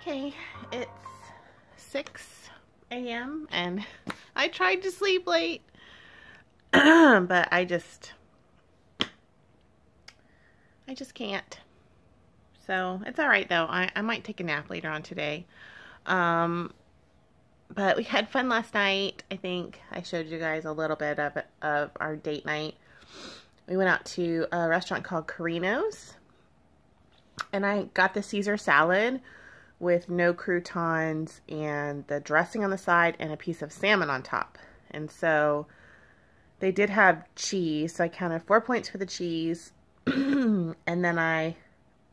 Okay, it's 6 a.m. and I tried to sleep late, but I just can't. So it's all right though. I might take a nap later on today. But we had fun last night. I think I showed you guys a little bit of our date night. We went out to a restaurant called Carino's, and I got the Caesar salad with no croutons and the dressing on the side and a piece of salmon on top. And so they did have cheese, so I counted 4 points for the cheese. And then I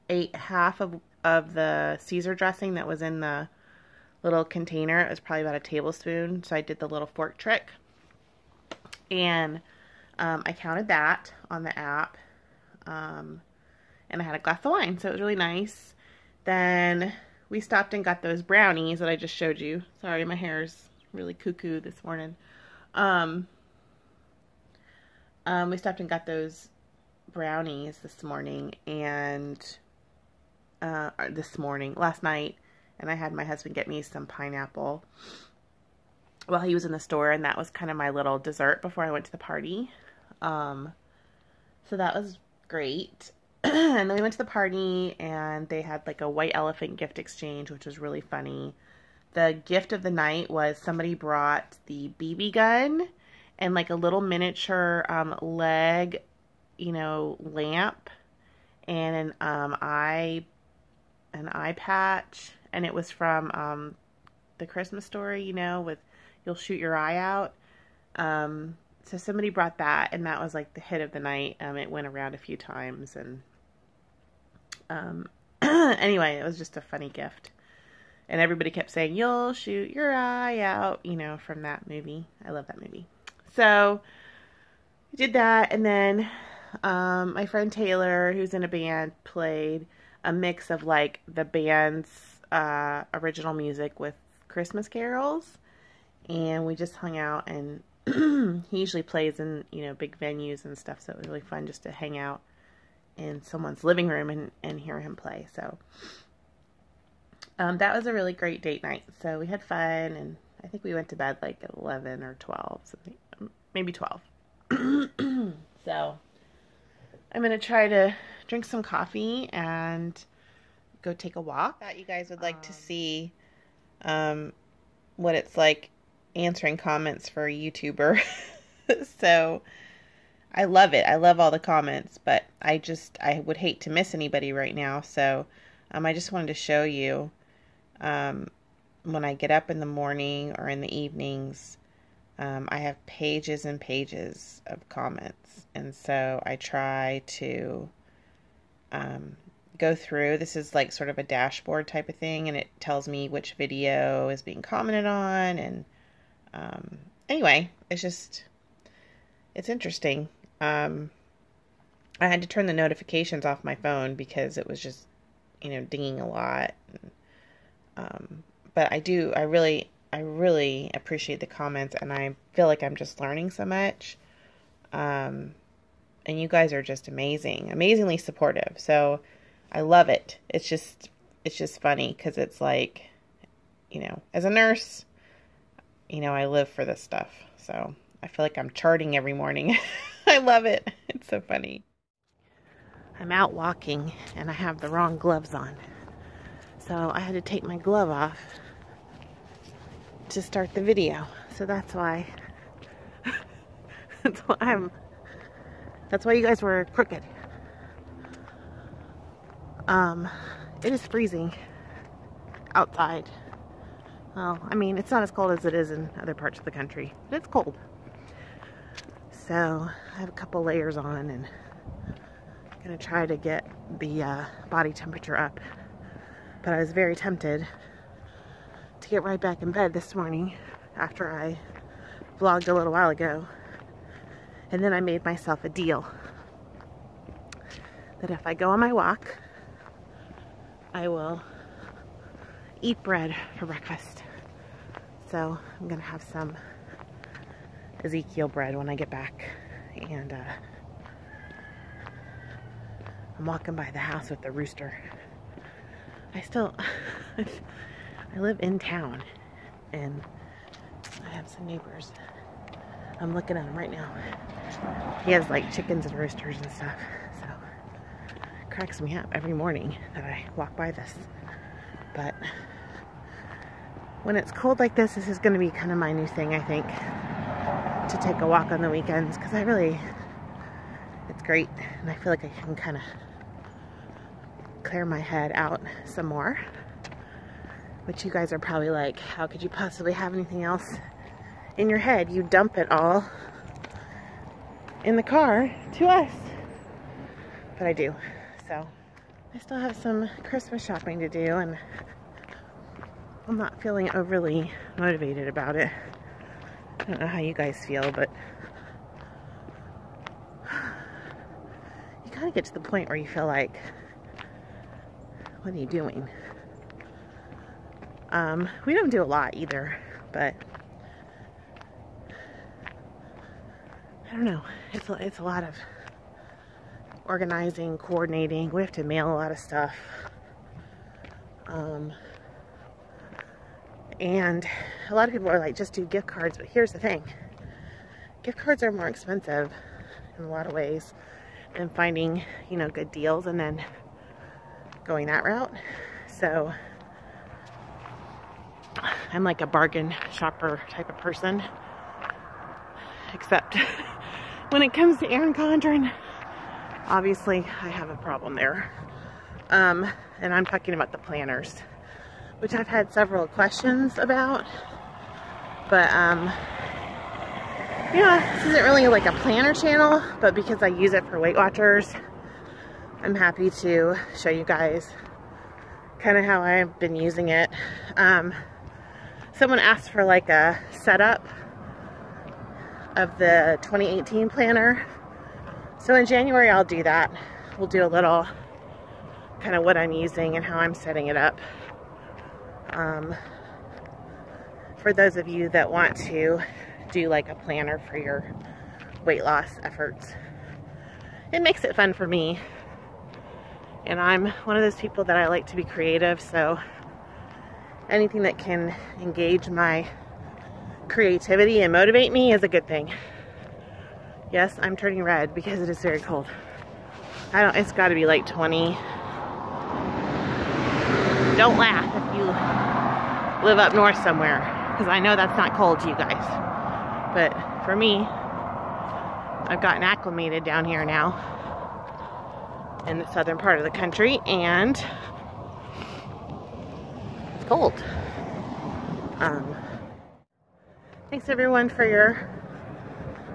ate half of the Caesar dressing that was in the little container. It was probably about a tablespoon, so I did the little fork trick. And I counted that on the app. And I had a glass of wine, so it was really nice. Then we stopped and got those brownies that I just showed you. Sorry, my hair's really cuckoo this morning. We stopped and got those brownies this morning, and last night, and I had my husband get me some pineapple while he was in the store, and that was kind of my little dessert before I went to the party. So that was great. And then we went to the party, and they had like a white elephant gift exchange, which was really funny. The gift of the night was somebody brought the BB gun and like a little miniature leg, lamp, and an eye patch, and it was from the Christmas Story, with you'll shoot your eye out. So somebody brought that, and that was like the hit of the night. It went around a few times, and anyway, it was just a funny gift. And everybody kept saying, "You'll shoot your eye out," from that movie. I love that movie. So we did that, and then my friend Taylor, who's in a band, played a mix of like the band's original music with Christmas carols, and we just hung out. And he usually plays in big venues and stuff, so it was really fun just to hang out in someone's living room and hear him play. So that was a really great date night. So we had fun, and I think we went to bed like at 11 or 12, something, maybe 12. So I'm gonna try to drink some coffee and go take a walk. I thought you guys would like to see what it's like answering comments for a YouTuber. So I love it. I love all the comments, but I would hate to miss anybody right now. So I just wanted to show you when I get up in the morning or in the evenings, I have pages and pages of comments. And so I try to go through. This is like sort of a dashboard type of thing, and it tells me which video is being commented on. And anyway, it's interesting. I had to turn the notifications off my phone because it was just, dinging a lot. But I really appreciate the comments, and I feel like I'm just learning so much. And you guys are just amazingly supportive. So I love it. It's just funny because it's like, as a nurse, I live for this stuff. So I feel like I'm charting every morning. I love it. It's so funny. I'm out walking, and I have the wrong gloves on. So I had to take my glove off to start the video. So that's why that's why you guys were crooked. It is freezing outside. Well, I mean, it's not as cold as it is in other parts of the country, but it's cold. So I have a couple layers on, and I'm gonna try to get the body temperature up. But I was very tempted to get right back in bed this morning after I vlogged a little while ago. And then I made myself a deal that if I go on my walk, I will eat bread for breakfast. So I'm gonna have some Ezekiel bread when I get back. And I'm walking by the house with the rooster. I live in town, and I have some neighbors. I'm looking at him right now. He has like chickens and roosters and stuff, so it cracks me up every morning that I walk by this. But when it's cold like this is going to be kind of my new thing, I think, to take a walk on the weekends, because it's great, and I feel like I can kind of clear my head out some more. Which you guys are probably like, how could you possibly have anything else in your head? You dump it all in the car to us. But I do. So I still have some Christmas shopping to do, and I'm not feeling overly motivated about it. I don't know how you guys feel, but you kind of get to the point where you feel like, what are you doing? We don't do a lot either, but I don't know. It's a lot of organizing, coordinating. We have to mail a lot of stuff. And a lot of people are like, just do gift cards, but here's the thing. Gift cards are more expensive in a lot of ways than finding, you know, good deals and then going that route. So I'm like a bargain shopper type of person, except when it comes to Erin Condren, obviously I have a problem there. And I'm talking about the planners, which I've had several questions about, but yeah, this isn't really like a planner channel, but because I use it for Weight Watchers, I'm happy to show you guys kind of how I've been using it. Someone asked for like a setup of the 2018 planner. So in January I'll do that. We'll do a little kind of what I'm using and how I'm setting it up. For those of you that want to do like a planner for your weight loss efforts. It makes it fun for me. And I'm one of those people that I like to be creative, so anything that can engage my creativity and motivate me is a good thing. Yes, I'm turning red because it is very cold. It's got to be like 20. Don't laugh if you live up north somewhere, because I know that's not cold to you guys. But for me, I've gotten acclimated down here now in the southern part of the country, and it's cold. Thanks everyone for your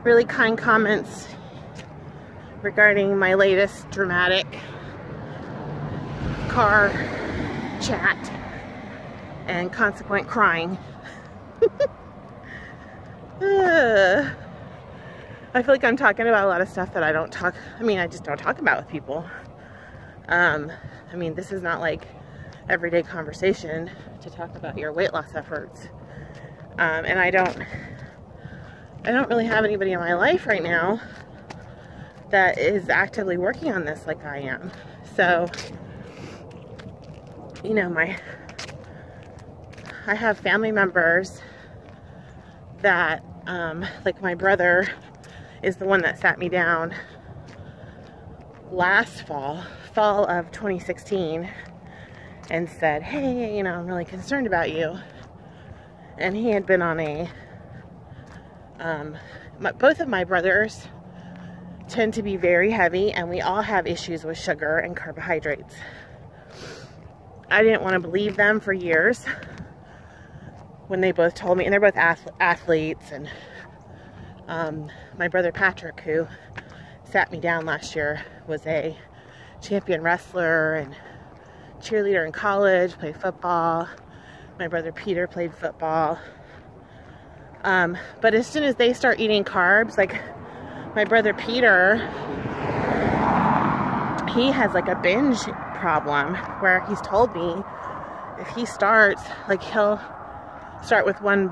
really kind comments regarding my latest dramatic car chat and consequent crying. I feel like I'm talking about a lot of stuff that I just don't talk about with people. I mean, this is not like everyday conversation to talk about your weight loss efforts. And I don't really have anybody in my life right now that is actively working on this like I am. So, you know, I have family members that, like my brother is the one that sat me down last fall of 2016 and said, hey, you know, I'm really concerned about you. And he had been on both of my brothers tend to be very heavy, and we all have issues with sugar and carbohydrates. I didn't want to believe them for years when they both told me, and they're both athletes, and my brother Patrick, who sat me down last year, was a champion wrestler and cheerleader in college, played football. My brother Peter played football. But as soon as they start eating carbs, like my brother Peter, he has like a binge problem where he's told me if he starts, like he'll start with one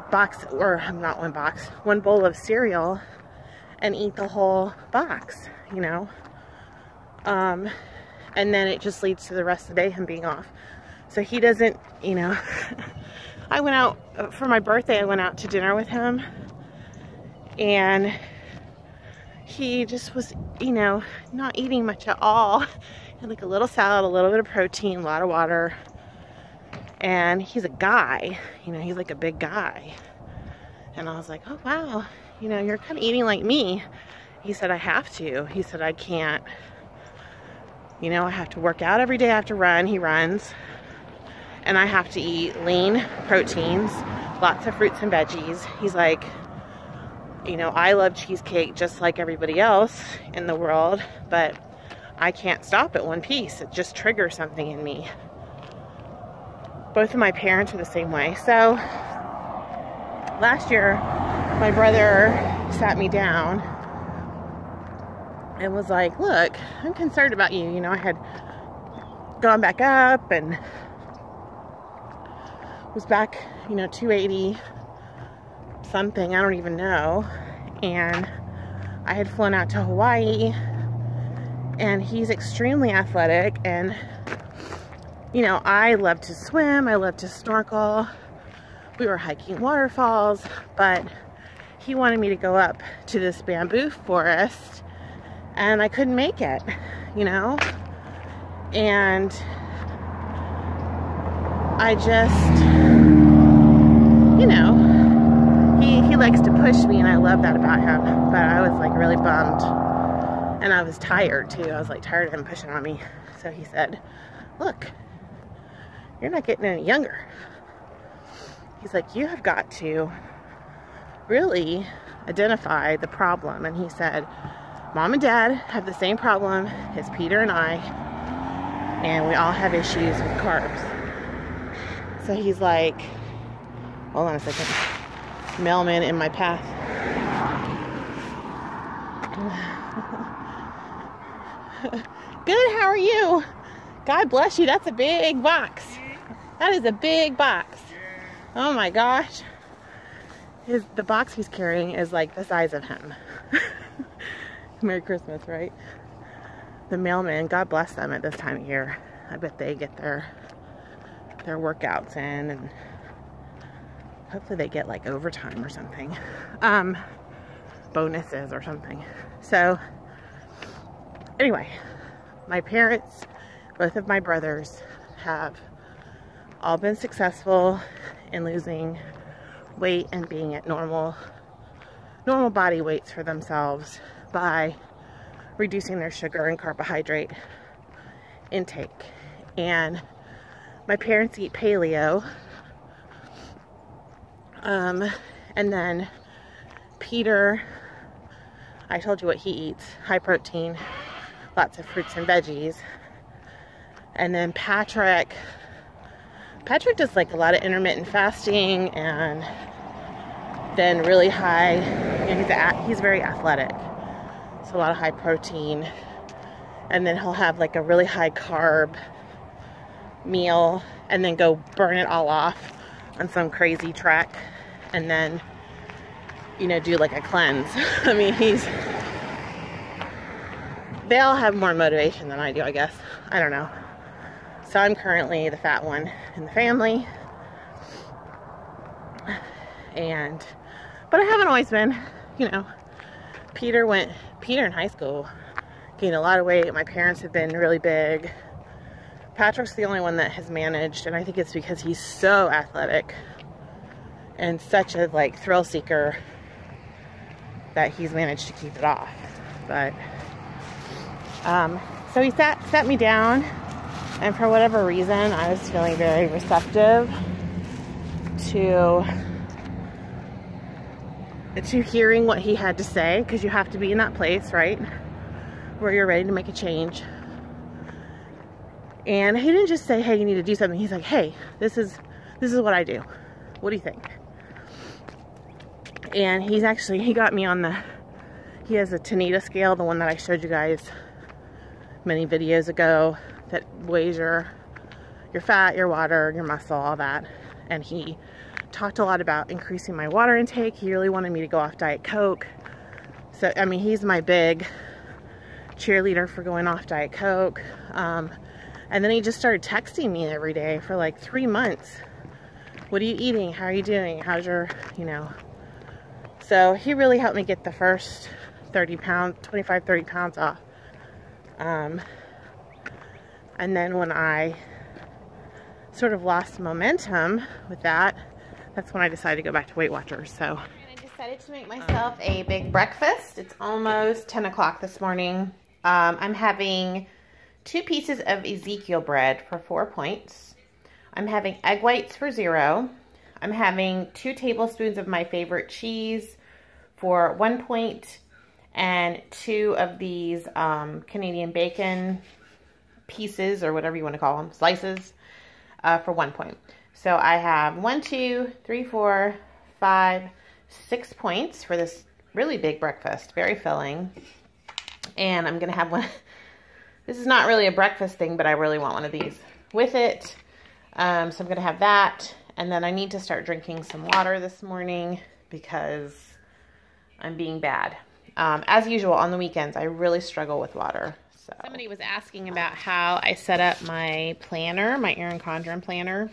bowl of cereal and eat the whole box, you know. And then it just leads to the rest of the day him being off So he doesn't, you know, I went out for my birthday, I went out to dinner with him, and he just was, you know, not eating much at all. Had like a little salad, a little bit of protein, a lot of water. And he's a guy, you know, he's like a big guy. And I was like, oh wow, you know, you're kind of eating like me. He said, I have to. He said, I can't, you know, I have to work out every day. I have to run. He runs. And I have to eat lean proteins, lots of fruits and veggies. He's like, you know, I love cheesecake just like everybody else in the world, but I can't stop at one piece. It just triggers something in me. Both of my parents are the same way. So last year, my brother sat me down and was like, look, I'm concerned about you. You know, I had gone back up and was back, you know, 280 something, I don't even know. And I had flown out to Hawaii, and he's extremely athletic, and you know, I love to swim, I love to snorkel. We were hiking waterfalls, but he wanted me to go up to this bamboo forest, and I couldn't make it, you know. And I just, you know, he likes to push me, and I love that about him, but I was like really bummed, and I was tired too. I was like tired of him pushing on me. So he said, look, you're not getting any younger. He's like, you have got to really identify the problem. And he said, Mom and Dad have the same problem as Peter and I, and we all have issues with carbs. So he's like, hold on a second, mailman in my path. Good, how are you? God bless you. That's a big box. That is a big box. Oh my gosh. The box he's carrying is like the size of him. Merry Christmas, right? The mailman, God bless them at this time of year. I bet they get their workouts in, and hopefully they get like overtime or something. Bonuses or something. So anyway, my parents, both of my brothers, have all been successful in losing weight and being at normal body weights for themselves by reducing their sugar and carbohydrate intake. And my parents eat paleo, and then Peter, I told you what he eats, high protein, lots of fruits and veggies. And then Patrick does like a lot of intermittent fasting, and then really high, you know, he's very athletic, so a lot of high protein, and then he'll have like a really high carb meal and then go burn it all off on some crazy trek, and then, you know, do like a cleanse. I mean, they all have more motivation than I do, I guess. I don't know. So I'm currently the fat one in the family, but I haven't always been, you know. Peter in high school gained a lot of weight. My parents have been really big. Patrick's the only one that has managed, and I think it's because he's so athletic and such a like thrill seeker that he's managed to keep it off. But so he sat me down, and for whatever reason I was feeling very receptive to hearing what he had to say, because you have to be in that place, right, where you're ready to make a change. And he didn't just say, hey, you need to do something. He's like, hey, this is what I do. What do you think? And he got me on he has a Tanita scale, the one that I showed you guys many videos ago, that weighs your fat, your water, your muscle, all that. And he talked a lot about increasing my water intake. He really wanted me to go off Diet Coke. So, I mean, he's my big cheerleader for going off Diet Coke. And then he just started texting me every day for like 3 months. What are you eating? How are you doing? How's your, you know. So he really helped me get the first 30 pounds, 25, 30 pounds off. And then when I sort of lost momentum with that, that's when I decided to go back to Weight Watchers. So I decided to make myself a big breakfast. It's almost 10 o'clock this morning. I'm having 2 pieces of Ezekiel bread for 4 points. I'm having egg whites for 0. I'm having 2 tablespoons of my favorite cheese for 1 point, and 2 of these Canadian bacon pieces, or whatever you want to call them, slices, for 1 point. So I have 1, 2, 3, 4, 5, 6 points for this really big breakfast, very filling. And I'm gonna have one. This is not really a breakfast thing, but I really want one of these with it. So I'm gonna have that, and then I need to start drinking some water this morning because I'm being bad. As usual, on the weekends, I really struggle with water. So somebody was asking about how I set up my planner, my Erin Condren planner.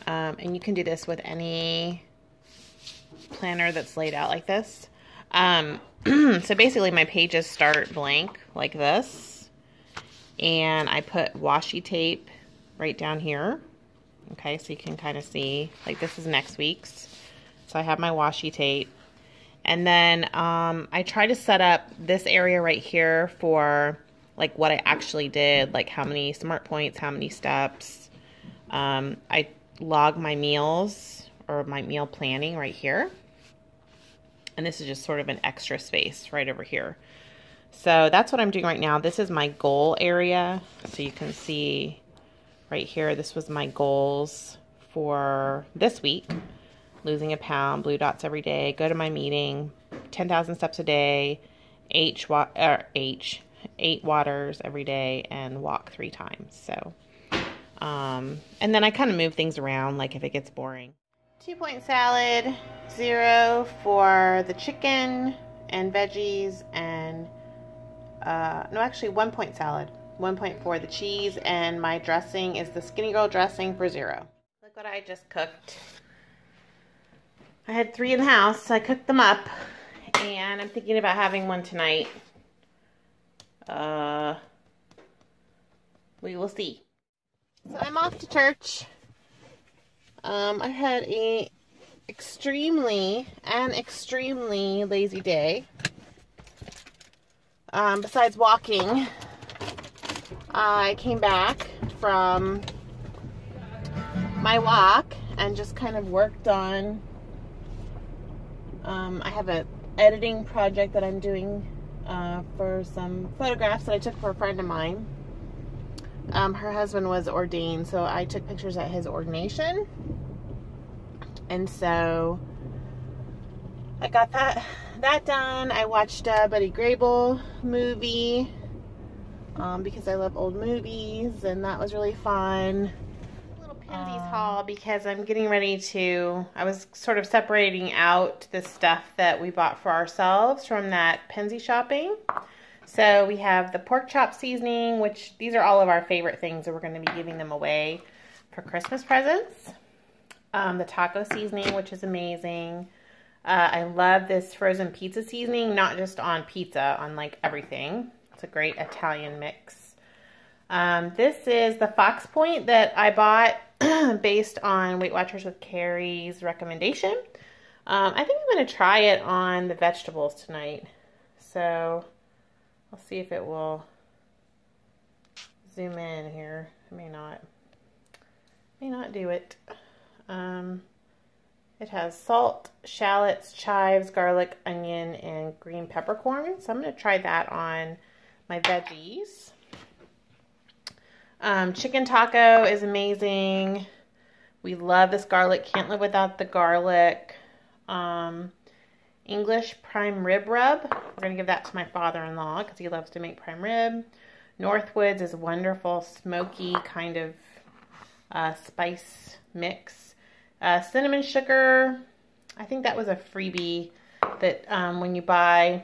And you can do this with any planner that's laid out like this. So basically my pages start blank like this. And I put washi tape right down here. Okay, so you can kind of see, like this is next week's. So I have my washi tape. And then I try to set up this area right here for like what I actually did, like how many smart points, how many steps. I log my meals or my meal planning right here. And this is just sort of an extra space right over here. So that's what I'm doing right now. This is my goal area. So you can see right here, this was my goals for this week. Losing a pound, blue dots every day, go to my meeting, 10,000 steps a day, 8 waters every day, and walk 3 times. So, and then I kind of move things around, like if it gets boring. 2-point salad, 0 for the chicken and veggies, and, no, actually 1-point salad, 1 point for the cheese, and my dressing is the Skinny Girl dressing for 0. Look what I just cooked. I had 3 in the house, so I cooked them up, and I'm thinking about having one tonight. We will see. So I'm off to church. I had an extremely lazy day. Besides walking, I came back from my walk and just kind of worked on, I have an editing project that I'm doing for some photographs that I took for a friend of mine. Her husband was ordained, so I took pictures at his ordination. And so I got that done. I watched a Betty Grable movie because I love old movies, and that was really fun. A little Penzeys haul because I'm getting ready to, I was sort of separating out the stuff that we bought for ourselves from that Penzeys shopping. So we have the pork chop seasoning, which these are all of our favorite things, and we're going to be giving them away for Christmas presents. The taco seasoning, which is amazing. I love this frozen pizza seasoning, not just on pizza, on like everything. It's a great Italian mix. This is the Fox Point that I bought based on Weight Watchers with Carrie's recommendation. I think I'm going to try it on the vegetables tonight. So I'll see if it will zoom in here. I may not do it. It has salt, shallots, chives, garlic, onion, and green peppercorn. So I'm going to try that on my veggies. Chicken taco is amazing. We love this garlic. Can't live without the garlic. English prime rib rub. We're going to give that to my father-in-law because he loves to make prime rib. Northwoods is a wonderful smoky kind of spice mix. Cinnamon sugar. I think that was a freebie that when you buy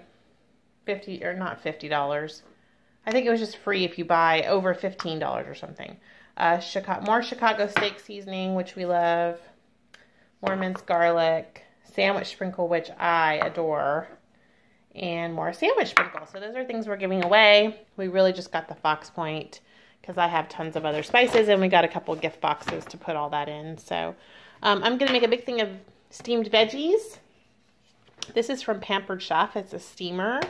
$50, or not $50, I think it was just free if you buy over $15 or something. More Chicago steak seasoning, which we love. More minced garlic. Sandwich sprinkle, which I adore. And more sandwich sprinkle. So those are things we're giving away. We really just got the Fox Point because I have tons of other spices, and we got a couple gift boxes to put all that in. So I'm going to make a big thing of steamed veggies. This is from Pampered Chef. It's a steamer.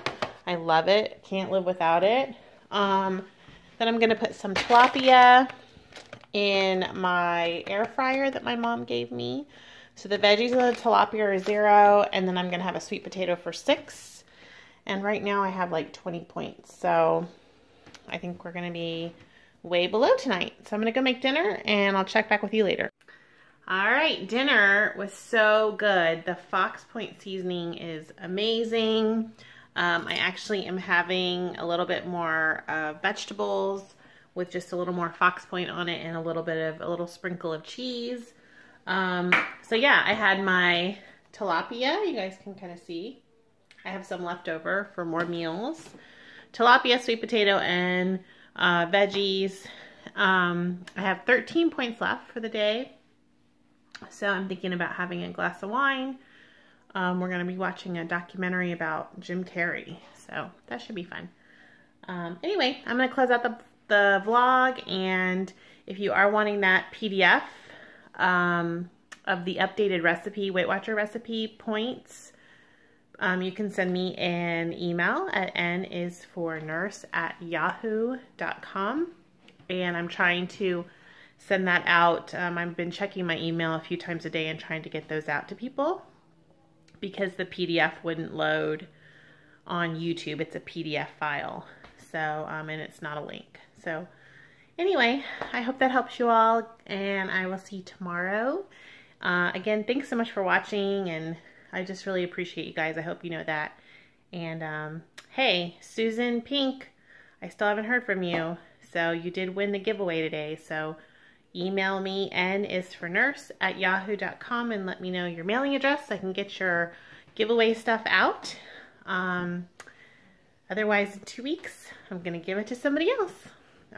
I love it. Can't live without it. Then I'm going to put some tilapia in my air fryer that my mom gave me. So the veggies and the tilapia are 0, and then I'm going to have a sweet potato for 6. And right now I have like 20 points. So I think we're going to be way below tonight. So I'm going to go make dinner, and I'll check back with you later. All right, dinner was so good. The Fox Point seasoning is amazing. I actually am having a little bit more vegetables with just a little more Fox Point on it and a little sprinkle of cheese. So yeah, I had my tilapia. You guys can kind of see. I have some left over for more meals. Tilapia, sweet potato, and veggies. I have 13 points left for the day. So I'm thinking about having a glass of wine. We're going to be watching a documentary about Jim Carrey. So that should be fun. Anyway, I'm going to close out the vlog. And if you are wanting that PDF of the updated recipe, Weight Watcher recipe points, you can send me an email at nisfornurse@yahoo.com. And I'm trying to send that out. I've been checking my email a few times a day and trying to get those out to people because the PDF wouldn't load on YouTube. It's a PDF file. So, and it's not a link. So anyway, I hope that helps you all, and I will see you tomorrow. Again, thanks so much for watching, and I just really appreciate you guys. I hope you know that. And hey, Susan Pink, I still haven't heard from you. So you did win the giveaway today. So email me nisfornurse@yahoo.com and let me know your mailing address so I can get your giveaway stuff out. Otherwise, in 2 weeks, I'm going to give it to somebody else.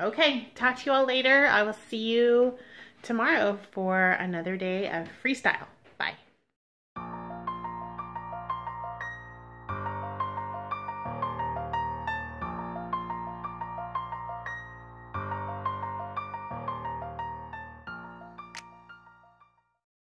Okay, talk to you all later. I will see you tomorrow for another day of freestyle.